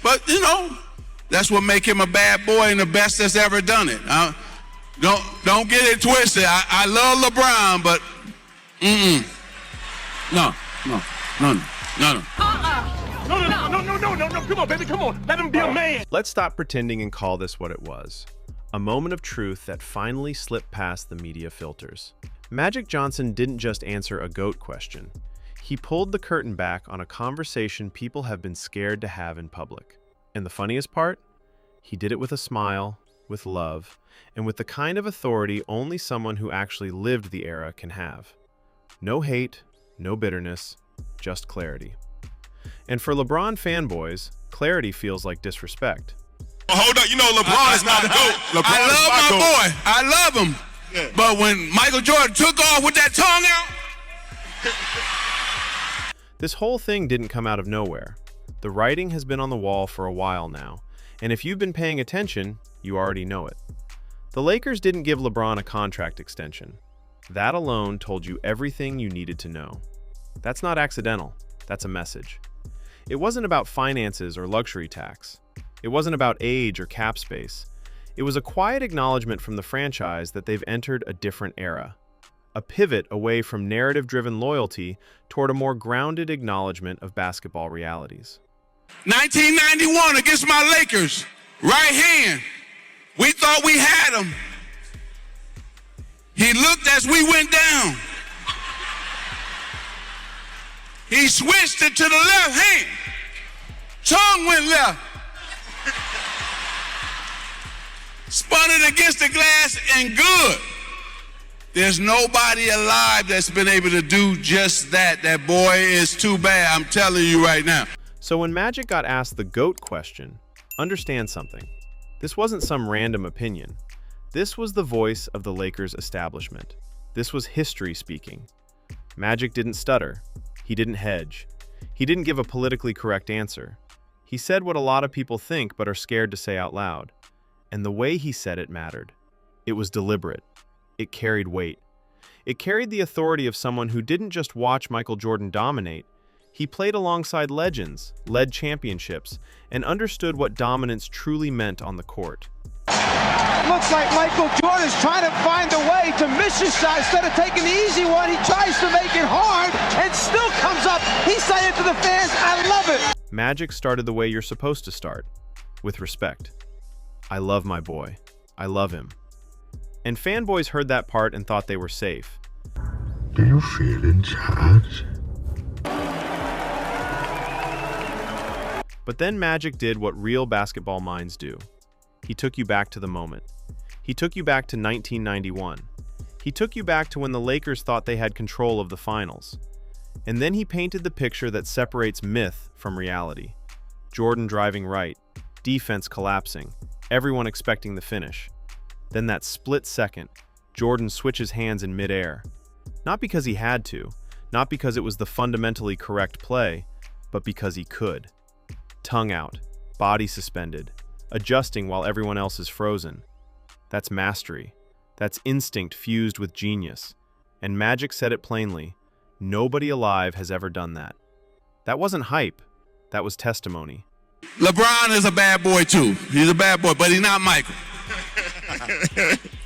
But, you know, that's what make him a bad boy and the best that's ever done it. Don't get it twisted. I love LeBron, but no. No, come on, baby, come on. Let him be a man. Let's stop pretending and call this what it was. A moment of truth that finally slipped past the media filters. Magic Johnson didn't just answer a GOAT question. He pulled the curtain back on a conversation people have been scared to have in public. And the funniest part? He did it with a smile, with love, and with the kind of authority only someone who actually lived the era can have. No hate, no bitterness, just clarity. And for LeBron fanboys, clarity feels like disrespect. Hold up, you know LeBron is not the GOAT. I love my boy. I love him. Yeah. But when Michael Jordan took off with that tongue out... This whole thing didn't come out of nowhere. The writing has been on the wall for a while now, and if you've been paying attention, you already know it. The Lakers didn't give LeBron a contract extension. That alone told you everything you needed to know. That's not accidental. That's a message. It wasn't about finances or luxury tax. It wasn't about age or cap space. It was a quiet acknowledgement from the franchise that they've entered a different era. A pivot away from narrative-driven loyalty toward a more grounded acknowledgement of basketball realities. 1991 against my Lakers, right hand. We thought we had him. He looked as we went down. He switched it to the left hand. Tongue went left. Spun it against the glass and good. There's nobody alive that's been able to do just that. That boy is too bad, I'm telling you right now. So when Magic got asked the GOAT question, understand something. This wasn't some random opinion. This was the voice of the Lakers establishment. This was history speaking. Magic didn't stutter. He didn't hedge. He didn't give a politically correct answer. He said what a lot of people think but are scared to say out loud. And the way he said it mattered. It was deliberate. It carried weight. It carried the authority of someone who didn't just watch Michael Jordan dominate. He played alongside legends, led championships, and understood what dominance truly meant on the court. Looks like Michael Jordan's trying to find a way to miss his shot. Instead of taking the easy one, he tries to make it hard and still comes up. He's saying to the fans, I love it. Magic started the way you're supposed to start, with respect. I love my boy. I love him. And fanboys heard that part and thought they were safe. Do you feel in charge? But then Magic did what real basketball minds do. He took you back to the moment. He took you back to 1991. He took you back to when the Lakers thought they had control of the finals. And then he painted the picture that separates myth from reality. Jordan driving right, defense collapsing, everyone expecting the finish. Then that split second, Jordan switches hands in midair. Not because he had to, not because it was the fundamentally correct play, but because he could. Tongue out, body suspended, adjusting while everyone else is frozen. That's mastery. That's instinct fused with genius. And Magic said it plainly, nobody alive has ever done that. That wasn't hype, that was testimony. LeBron is a bad boy too. He's a bad boy, but he's not Michael.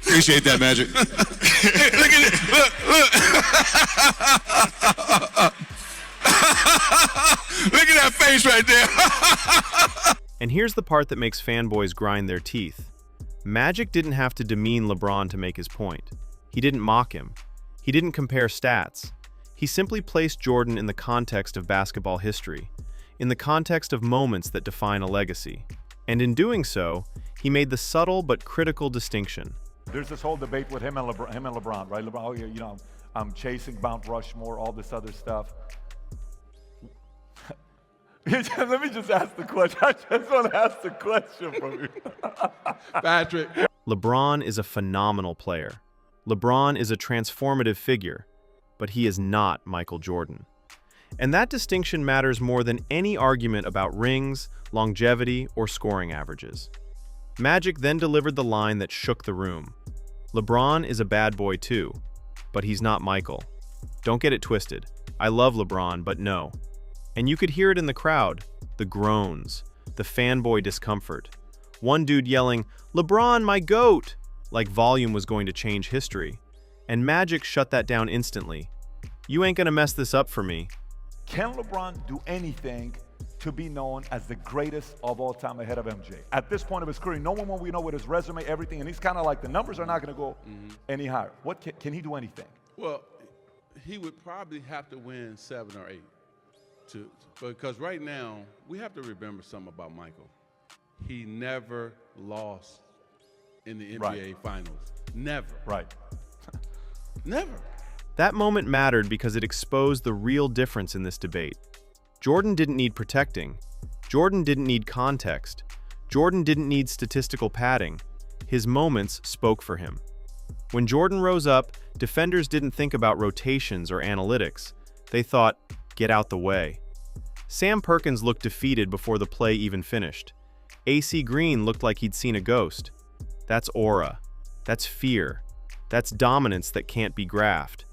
Appreciate that, Magic. Look at it. Look at that face right there. And here's the part that makes fanboys grind their teeth. Magic didn't have to demean LeBron to make his point. He didn't mock him. He didn't compare stats. He simply placed Jordan in the context of basketball history, in the context of moments that define a legacy. And in doing so, he made the subtle but critical distinction. There's this whole debate with him and LeBron, right? LeBron, oh, you know, I'm chasing Mount Rushmore, all this other stuff. Let me just ask the question. I just want to ask the question from you. Patrick. LeBron is a phenomenal player. LeBron is a transformative figure, but he is not Michael Jordan. And that distinction matters more than any argument about rings, longevity, or scoring averages. Magic then delivered the line that shook the room. LeBron is a bad boy too, but he's not Michael. Don't get it twisted. I love LeBron, but no. And you could hear it in the crowd, the groans, the fanboy discomfort. One dude yelling, "LeBron, my GOAT!" like volume was going to change history. And Magic shut that down instantly. "You ain't gonna mess this up for me." Can LeBron do anything to be known as the greatest of all time ahead of MJ? At this point of his career, no one will we know with his resume, everything, and he's kind of like the numbers are not going to go any higher. What can he do anything? Well, he would probably have to win 7 or 8. Because right now, we have to remember something about Michael. He never lost in the NBA Finals. Never. Right. Never. That moment mattered because it exposed the real difference in this debate. Jordan didn't need protecting. Jordan didn't need context. Jordan didn't need statistical padding. His moments spoke for him. When Jordan rose up, defenders didn't think about rotations or analytics. They thought, "Get out the way." Sam Perkins looked defeated before the play even finished. AC Green looked like he'd seen a ghost. That's aura. That's fear. That's dominance that can't be graphed.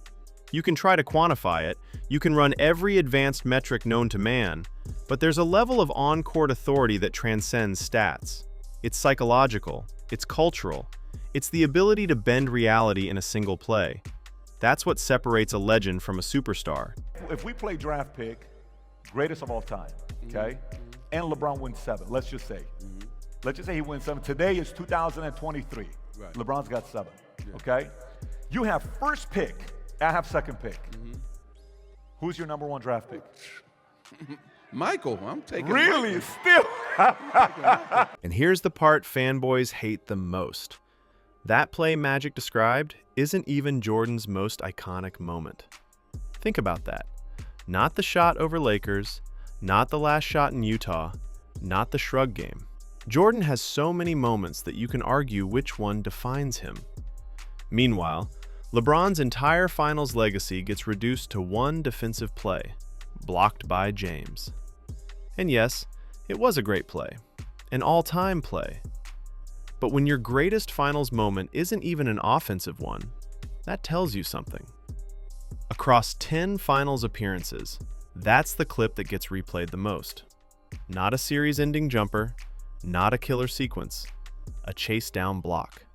You can try to quantify it, you can run every advanced metric known to man, but there's a level of on-court authority that transcends stats. It's psychological, it's cultural, it's the ability to bend reality in a single play. That's what separates a legend from a superstar. If we play draft pick, greatest of all time, okay, and LeBron wins 7, let's just say. Let's just say he wins 7. Today is 2023. Right. LeBron's got 7, okay? You have first pick, I have second pick. Who's your number 1 draft pick? Michael, I'm taking Really? Michael. Still? And here's the part fanboys hate the most. That play Magic described isn't even Jordan's most iconic moment. Think about that. Not the shot over Lakers, not the last shot in Utah, not the shrug game. Jordan has so many moments that you can argue which one defines him. Meanwhile, LeBron's entire finals legacy gets reduced to one defensive play, blocked by James. And yes, it was a great play, an all-time play. But when your greatest finals moment isn't even an offensive one, that tells you something. Across 10 finals appearances, that's the clip that gets replayed the most. Not a series-ending jumper, not a killer sequence, a chase-down block.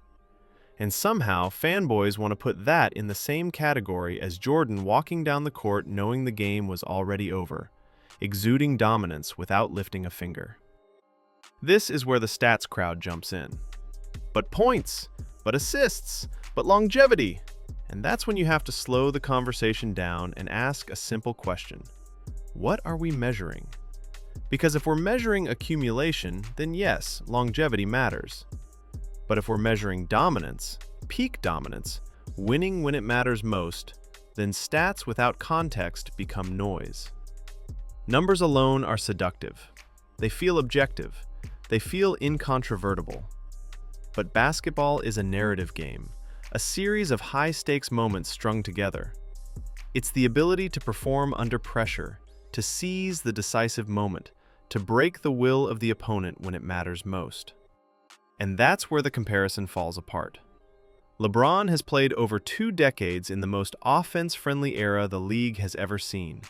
And somehow, fanboys want to put that in the same category as Jordan walking down the court knowing the game was already over, exuding dominance without lifting a finger. This is where the stats crowd jumps in. But points, but assists, but longevity. And that's when you have to slow the conversation down and ask a simple question. What are we measuring? Because if we're measuring accumulation, then yes, longevity matters. But if we're measuring dominance, peak dominance, winning when it matters most, then stats without context become noise. Numbers alone are seductive. They feel objective. They feel incontrovertible. But basketball is a narrative game, a series of high-stakes moments strung together. It's the ability to perform under pressure, to seize the decisive moment, to break the will of the opponent when it matters most. And that's where the comparison falls apart. LeBron has played over 2 decades in the most offense-friendly era the league has ever seen.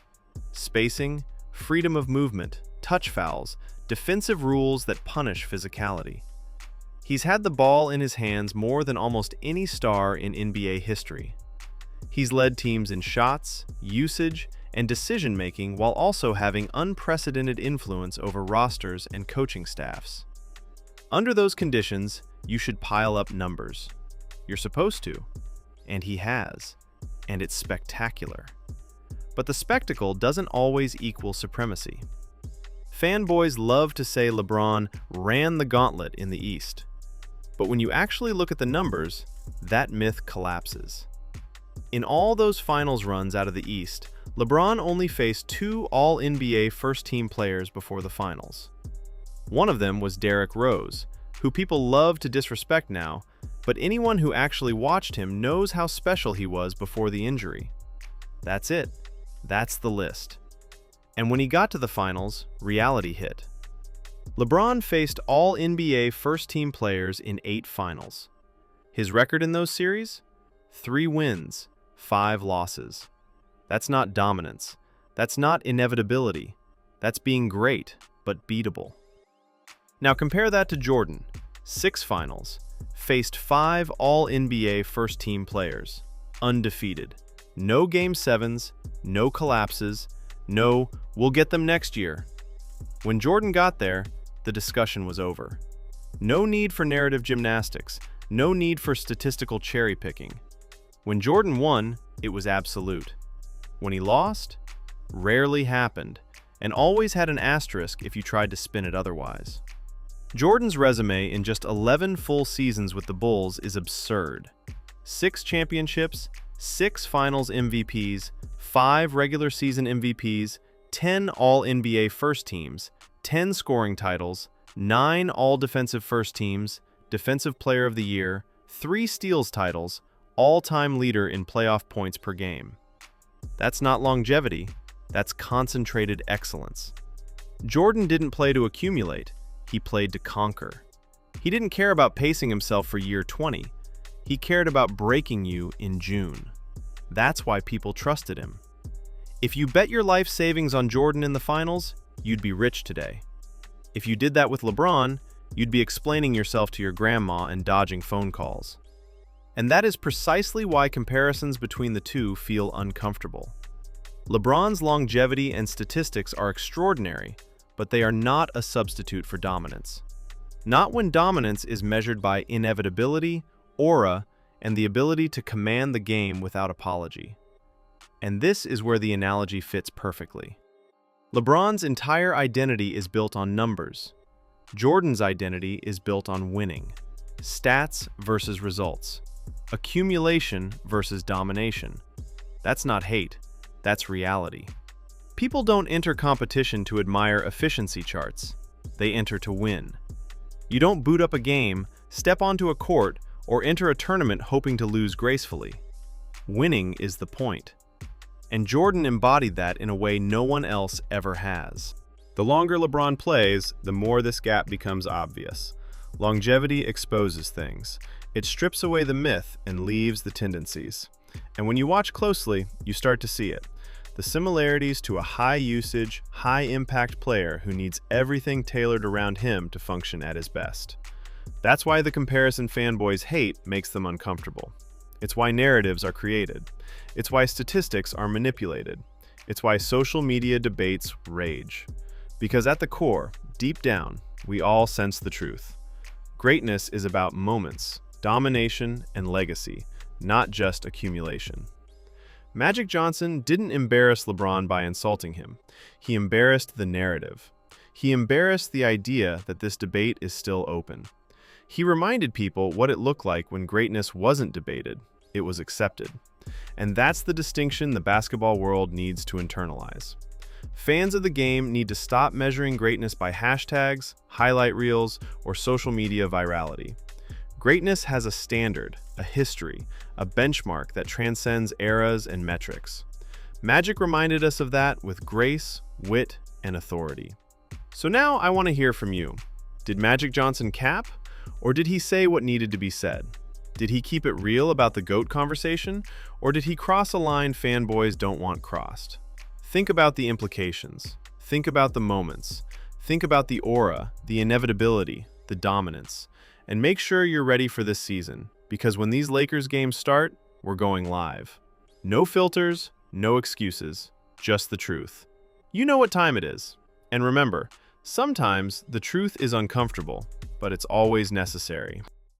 Spacing, freedom of movement, touch fouls, defensive rules that punish physicality. He's had the ball in his hands more than almost any star in NBA history. He's led teams in shots, usage, and decision-making while also having unprecedented influence over rosters and coaching staffs. Under those conditions, you should pile up numbers. You're supposed to, and he has, and it's spectacular. But the spectacle doesn't always equal supremacy. Fanboys love to say LeBron ran the gauntlet in the East. But when you actually look at the numbers, that myth collapses. In all those finals runs out of the East, LeBron only faced 2 All-NBA first-team players before the finals. One of them was Derrick Rose, who people love to disrespect now, but anyone who actually watched him knows how special he was before the injury. That's it. That's the list. And when he got to the finals, reality hit. LeBron faced All-NBA first-team players in 8 finals. His record in those series? 3 wins, 5 losses. That's not dominance. That's not inevitability. That's being great, but beatable. Now compare that to Jordan, 6 finals, faced 5 All-NBA first-team players, undefeated. No Game 7s, no collapses, no "we'll get them next year." When Jordan got there, the discussion was over. No need for narrative gymnastics, no need for statistical cherry-picking. When Jordan won, it was absolute. When he lost, rarely happened, and always had an asterisk if you tried to spin it otherwise. Jordan's resume in just 11 full seasons with the Bulls is absurd. 6 championships, 6 finals MVPs, 5 regular season MVPs, 10 All-NBA first teams, 10 scoring titles, 9 All-Defensive first teams, Defensive Player of the Year, 3 steals titles, all-time leader in playoff points per game. That's not longevity, that's concentrated excellence. Jordan didn't play to accumulate, he played to conquer. He didn't care about pacing himself for year 20, he cared about breaking you in June. That's why people trusted him. If you bet your life savings on Jordan in the finals, you'd be rich today. If you did that with LeBron, you'd be explaining yourself to your grandma and dodging phone calls. And that is precisely why comparisons between the two feel uncomfortable. LeBron's longevity and statistics are extraordinary, but they are not a substitute for dominance. Not when dominance is measured by inevitability, aura, and the ability to command the game without apology. And this is where the analogy fits perfectly. LeBron's entire identity is built on numbers. Jordan's identity is built on winning. Stats versus results. Accumulation versus domination. That's not hate, that's reality. People don't enter competition to admire efficiency charts. They enter to win. You don't boot up a game, step onto a court, or enter a tournament hoping to lose gracefully. Winning is the point. And Jordan embodied that in a way no one else ever has. The longer LeBron plays, the more this gap becomes obvious. Longevity exposes things. It strips away the myth and leaves the tendencies. And when you watch closely, you start to see it. The similarities to a high-usage, high-impact player who needs everything tailored around him to function at his best. That's why the comparison fanboys hate makes them uncomfortable. It's why narratives are created. It's why statistics are manipulated. It's why social media debates rage. Because at the core, deep down, we all sense the truth. Greatness is about moments, domination, and legacy, not just accumulation. Magic Johnson didn't embarrass LeBron by insulting him. He embarrassed the narrative. He embarrassed the idea that this debate is still open. He reminded people what it looked like when greatness wasn't debated, it was accepted. And that's the distinction the basketball world needs to internalize. Fans of the game need to stop measuring greatness by hashtags, highlight reels, or social media virality. Greatness has a standard, a history, a benchmark that transcends eras and metrics. Magic reminded us of that with grace, wit, and authority. So now I want to hear from you. Did Magic Johnson cap? Or did he say what needed to be said? Did he keep it real about the GOAT conversation? Or did he cross a line fanboys don't want crossed? Think about the implications. Think about the moments. Think about the aura, the inevitability, the dominance. And make sure you're ready for this season, because when these Lakers games start, we're going live. No filters, no excuses, just the truth. You know what time it is. And remember, sometimes the truth is uncomfortable, but it's always necessary.